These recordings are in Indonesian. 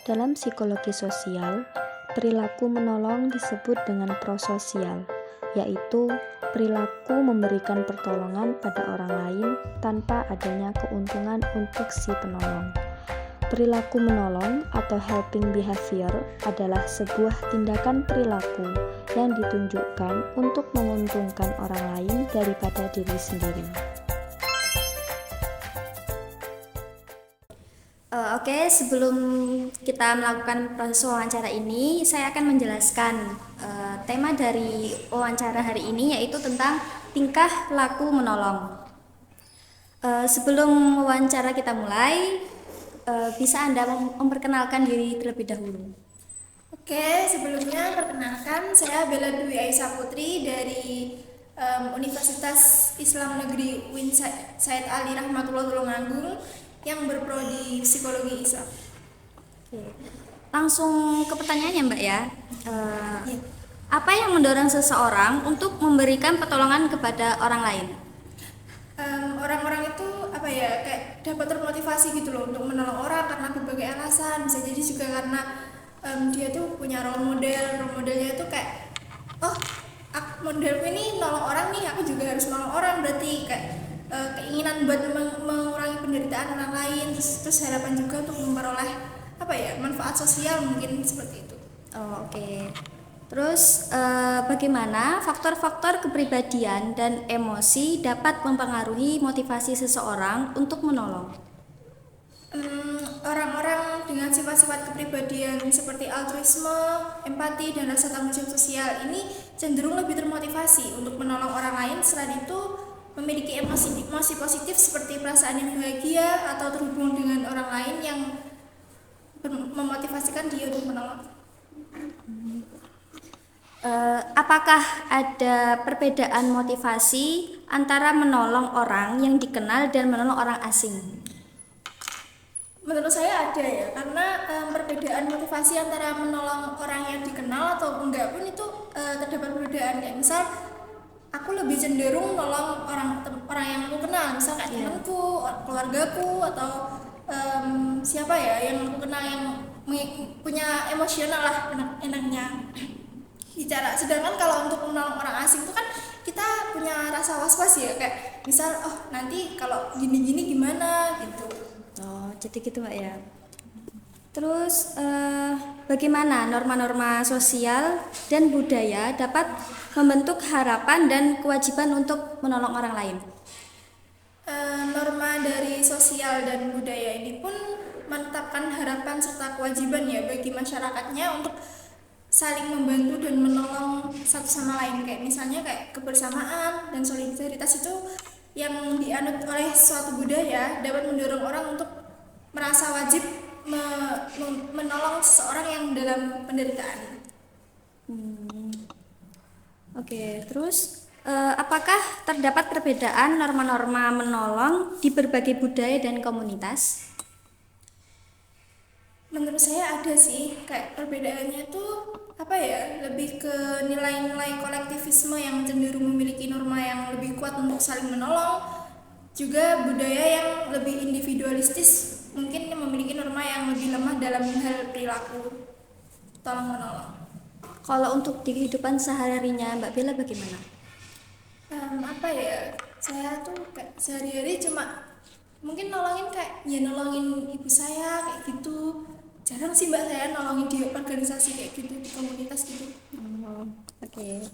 Dalam psikologi sosial, perilaku menolong disebut dengan prososial, yaitu perilaku memberikan pertolongan pada orang lain tanpa adanya keuntungan untuk si penolong. Perilaku menolong atau helping behavior adalah sebuah tindakan perilaku yang ditunjukkan untuk menguntungkan orang lain daripada diri sendiri. Oke, sebelum kita melakukan proses wawancara ini, saya akan menjelaskan tema dari wawancara hari ini, yaitu tentang tingkah laku menolong. Sebelum wawancara kita mulai, bisa Anda memperkenalkan diri terlebih dahulu. Oke, sebelumnya perkenalkan saya Bella Dwi Aisyah Putri dari Universitas Islam Negeri UIN Said Ali Rahmatullah Tulungagung yang berprodi Psikologi Islam. Oke. Langsung ke pertanyaannya Mbak ya. Apa yang mendorong seseorang untuk memberikan pertolongan kepada orang lain? Orang-orang itu kayak dapat termotivasi gitu loh untuk menolong orang karena berbagai alasan. Bisa jadi juga karena dia tuh punya role modelnya itu kayak modelku ini nolong orang nih, aku juga harus nolong orang, berarti kayak keinginan buat mengurangi penderitaan orang lain, terus harapan juga untuk memperoleh manfaat sosial, mungkin seperti itu. Oke. Terus bagaimana faktor-faktor kepribadian dan emosi dapat mempengaruhi motivasi seseorang untuk menolong? Orang-orang dengan sifat-sifat kepribadian seperti altruisme, empati, dan rasa tanggung jawab sosial ini cenderung lebih termotivasi untuk menolong orang lain. Selain itu, memiliki emosi positif seperti perasaan yang bahagia atau terhubung dengan orang lain yang memotivasikan dia untuk menolong. Apakah ada perbedaan motivasi antara menolong orang yang dikenal dan menolong orang asing? Menurut saya ada ya, karena perbedaan motivasi antara menolong orang yang dikenal atau enggak pun itu terdapat perbedaan. Kayak misal aku lebih cenderung menolong orang yang aku kenal, misal kayak temanku, keluargaku, atau siapa ya yang aku kenal yang punya emosional lah enaknya bicara. Sedangkan kalau untuk menolong orang asing itu kan kita punya rasa was-was ya, kayak misal nanti kalau gini-gini gimana gitu. Jadi gitu Mbak ya. Terus bagaimana norma-norma sosial dan budaya dapat membentuk harapan dan kewajiban untuk menolong orang lain? Norma dari sosial dan budaya ini pun menetapkan harapan serta kewajiban ya bagi masyarakatnya untuk saling membantu dan menolong satu sama lain. Kayak misalnya kayak kebersamaan dan solidaritas itu yang dianut oleh suatu budaya dapat mendorong orang untuk merasa wajib menolong seseorang yang dalam penderitaan. Oke, terus apakah terdapat perbedaan norma-norma menolong di berbagai budaya dan komunitas? Menurut saya ada sih, kayak perbedaannya tuh lebih ke nilai-nilai kolektivisme yang cenderung memiliki norma yang lebih kuat untuk saling menolong, juga budaya yang lebih individualistis mungkin memiliki norma yang lebih lemah dalam hal perilaku tolong menolong. Kalau untuk di kehidupan sehari-harinya Mbak Bella bagaimana? Saya tuh kayak sehari-hari cuma mungkin nolongin nolongin ibu saya kayak gitu. Jarang sih Mbak saya nolongin di organisasi kayak gitu, di komunitas gitu. Oke.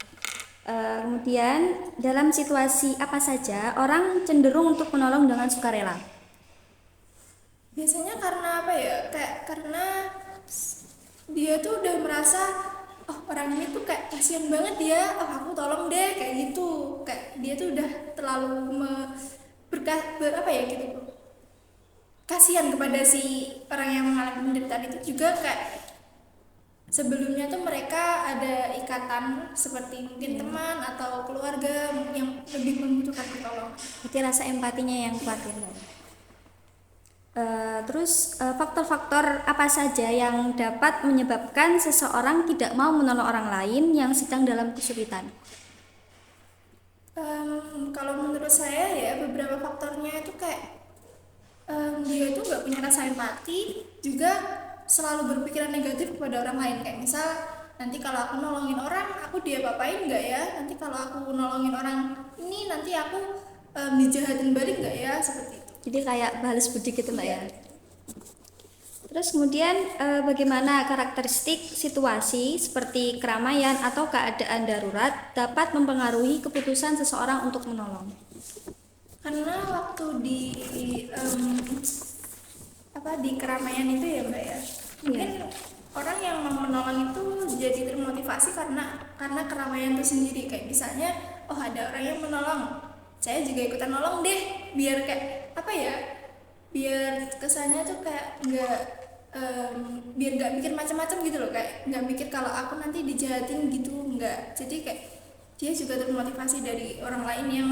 Kemudian dalam situasi apa saja orang cenderung untuk menolong dengan sukarela? Biasanya karena karena dia tuh udah merasa orang ini tuh kayak kasihan banget dia, aku tolong deh kayak gitu. Kayak dia tuh udah terlalu kasihan kepada si orang yang mengalami penderitaan itu. Juga kayak sebelumnya tuh mereka ada ikatan seperti mungkin teman atau keluarga yang lebih membutuhkan pertolongan. Jadi rasa empatinya yang kuat ya Mbak. Terus faktor-faktor apa saja yang dapat menyebabkan seseorang tidak mau menolong orang lain yang sedang dalam kesulitan? Kalau menurut saya ya beberapa faktornya itu kayak dia tuh nggak punya rasa empati, juga selalu berpikiran negatif kepada orang lain. Kayak misal nanti kalau aku nolongin orang aku dia apain nggak ya, nanti kalau aku nolongin orang ini nanti aku dijahatin balik nggak ya, seperti itu. Jadi kayak balas budi gitu Mbak Iya. ya. Terus kemudian bagaimana karakteristik situasi seperti keramaian atau keadaan darurat dapat mempengaruhi keputusan seseorang untuk menolong? Karena waktu di di keramaian itu ya Mbak ya, mungkin orang yang mau menolong itu jadi termotivasi karena keramaian itu sendiri. Kayak misalnya oh ada orang yang menolong, saya juga ikutan nolong deh, biar kayak biar kesannya tuh kayak biar nggak mikir macam-macam gitu loh, kayak nggak mikir kalau aku nanti dijahatin gitu, nggak. Jadi kayak dia juga termotivasi dari orang lain yang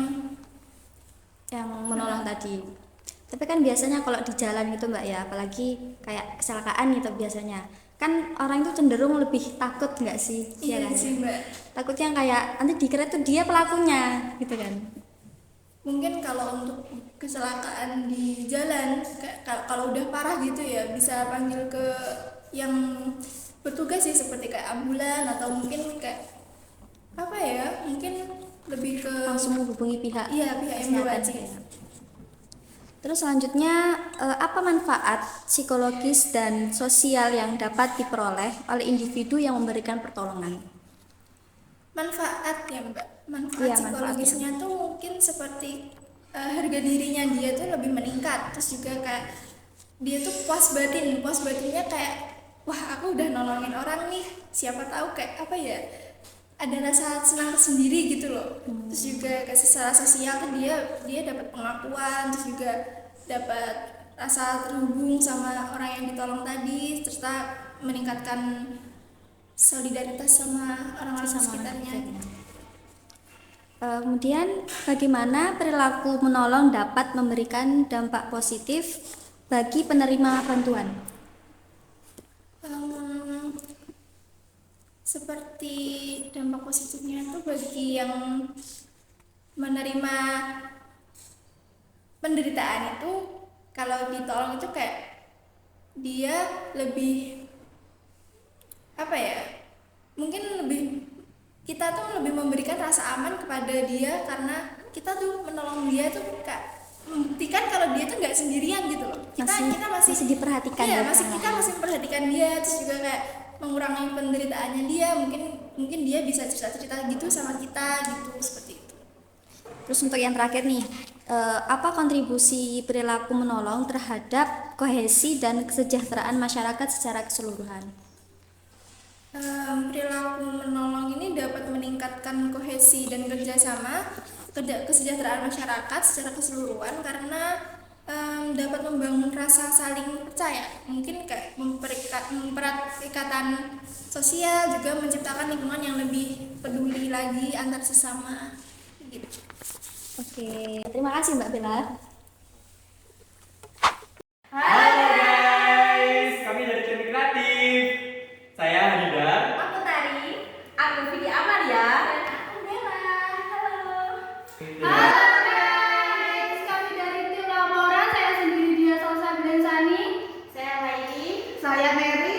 menolong tadi. Tapi kan biasanya kalau di jalan gitu Mbak ya, apalagi kayak kecelakaan gitu biasanya, kan orang itu cenderung lebih takut nggak sih? iya kan? sih Mbak. Takutnya kayak nanti dikira tuh dia pelakunya gitu kan. Mungkin kalau untuk kecelakaan di jalan kalau udah parah gitu ya bisa panggil ke yang bertugas sih, seperti kayak ambulan atau mungkin kayak mungkin lebih ke Langsung menghubungi pihak pihak yang kesehatan berwajib. gitu ya. Terus selanjutnya apa manfaat psikologis dan sosial yang dapat diperoleh oleh individu yang memberikan pertolongan? Manfaat ya Mbak, manfaat Iya, psikologisnya tuh mungkin seperti harga dirinya dia tuh lebih meningkat, terus juga kayak dia tuh puas batinnya kayak wah aku udah nolongin orang nih, siapa tahu kayak ada rasa senang tersendiri gitu loh. Terus juga kayak secara sosial tuh dia dapat pengakuan, terus juga dapat rasa terhubung sama orang yang ditolong tadi, serta meningkatkan solidaritas sama orang-orang sekitarnya. Kemudian bagaimana perilaku menolong dapat memberikan dampak positif bagi penerima bantuan? Seperti dampak positifnya itu bagi yang menerima penderitaan itu, kalau ditolong itu kayak dia lebih mungkin kita tuh lebih memberikan rasa aman kepada dia, karena kita tuh menolong dia tuh kayak membuktikan kalau dia tuh nggak sendirian gitu loh. Kita masih diperhatikan iya, ya, kita masih memperhatikan dia, terus juga kayak mengurangi penderitaannya dia. Mungkin dia bisa cerita-cerita gitu sama kita gitu, seperti itu. Terus untuk yang terakhir nih, apa kontribusi perilaku menolong terhadap kohesi dan kesejahteraan masyarakat secara keseluruhan? Perilaku menolong ini dapat meningkatkan kohesi dan kerjasama kesejahteraan masyarakat secara keseluruhan, karena dapat membangun rasa saling percaya, mungkin kayak mempererat ikatan sosial, juga menciptakan lingkungan yang lebih peduli lagi antar sesama gitu. Oke, terima kasih Mbak Bella. Halo guys, kami dari Cemik Kreatif. Saya Hadidar. Aku Tari, aku Vidi Amalia, Dan aku Bella. Halo. Halo guys, kami dari tim laporan. Saya sendiri Dia Salsa dan Sani. Saya Laili. Saya Mary.